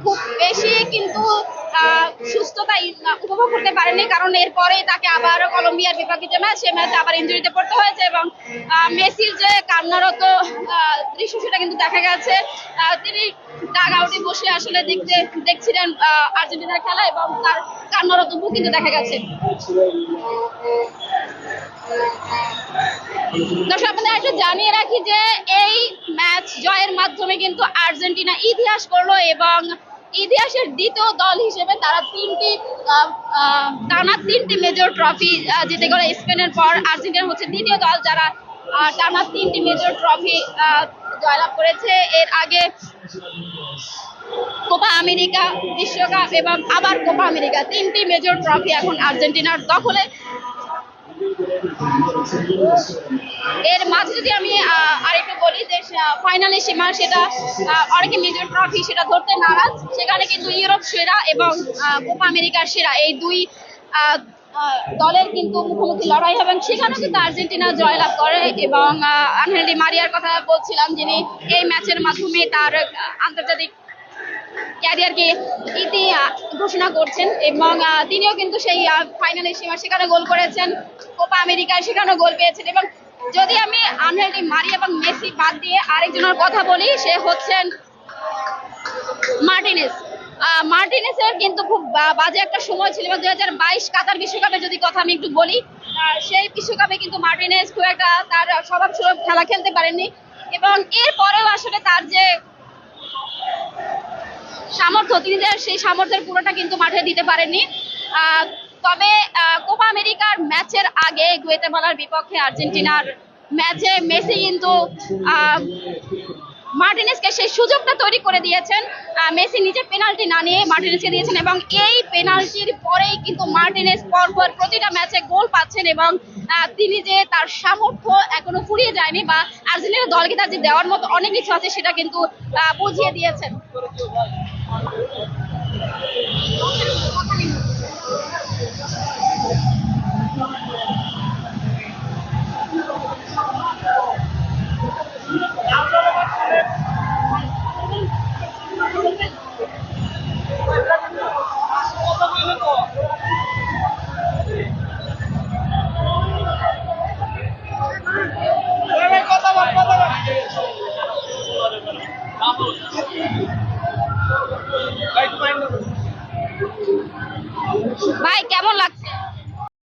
খুব বেশি কিন্তু সুস্থতা উপভোগ করতে পারেনি, কারণ এরপরে তাকে আবার কলম্বিয়ার বিপক্ষে যে ম্যাচ, সেই ম্যাচে আবার ইনজুরিতে পড়তে হয়েছে এবং মেসির যে কান্নারত দৃশ্য সেটা কিন্তু দেখা গেছে। তিনি ডাগ আউটে বসে আসলে দেখছিলেন আর্জেন্টিনার খেলা এবং তার কান্নারত মুখ কিন্তু দেখা গেছে। দর্শক, আপনাদের একটু জানিয়ে রাখি যে এই ম্যাচ জয়ের মাধ্যমে কিন্তু আর্জেন্টিনা ইতিহাস করলো এবং ইতিহাসের দ্বিতীয় দল হিসেবে তারা টানা তিনটি মেজর ট্রফি জিতে গেল। স্পেনের পর আর্জেন্টিনা হচ্ছে দ্বিতীয় দল যারা টানা তিনটি মেজর ট্রফি জয়লাভ করেছে। এর আগে কোপা আমেরিকা, বিশ্বকাপ এবং আবার কোপা আমেরিকা, তিনটি মেজর ট্রফি এখন আর্জেন্টিনার দখলে। এর মাঝে যদি আমি আরেকটু বলি যে ফাইনালে সীমা সেটা অনেকে মেজর ট্রফি সেটা ধরতে নারাজ, সেখানে কিন্তু ইউরোপ সেরা এবং কোপা আমেরিকার সেরা এই দুই দলের কিন্তু মুখোমুখি লড়াই হবে এবং সেখানেও কিন্তু আর্জেন্টিনা জয়লাভ করে এবং আনহেল ডি মারিয়ার কথা বলছিলাম, যিনি এই ম্যাচের মাধ্যমে তার আন্তর্জাতিক ক্যারিয়ারকে ইতি ঘোষণা করছেন এবং তিনিও কিন্তু সেই ফাইনালের সীমা সেখানে গোল করেছেন, কোপা আমেরিকায় সেখানেও গোল পেয়েছেন। এবং যদি আমি আনহেল ডি মারিয়া এবং মেসি বাদ দিয়ে আরেকজনের কথা বলি, সে হচ্ছেন মার্টিনেসের কিন্তু খুব বাজে একটা সময় ছিল এবং 2022 কাতার বিশ্বকাপে যদি কথা আমি একটু বলি, সেই বিশ্বকাপে কিন্তু মার্টিনেস খুব একটা তার স্বভাব সুলভ খেলা খেলতে পারেননি এবং এরপরেও আসলে তার যে সামর্থ্য, তিনি সেই সামর্থ্যের পুরোটা কিন্তু মাঠে দিতে পারেননি। তবে কোপা আমেরিকার ম্যাচের আগে গুয়েতেমালার বিপক্ষে আর্জেন্টিনার ম্যাচে মেসি কিন্তু মার্টিনেসকে সেই সুযোগটা তৈরি করে দিয়েছেন। মেসি নিজে পেনাল্টি না নিয়ে মার্টিনেসকে দিয়েছেন এবং এই পেনাল্টির পরেই কিন্তু মার্টিনেস পরপর প্রতিটা ম্যাচে গোল পাচ্ছেন এবং তিনি যে তার সামর্থ্য এখনো ফুরিয়ে যায়নি বা আর্জেন্টিনার দলকে তার যে দেওয়ার মতো অনেক কিছু আছে সেটা কিন্তু বুঝিয়ে দিয়েছেন।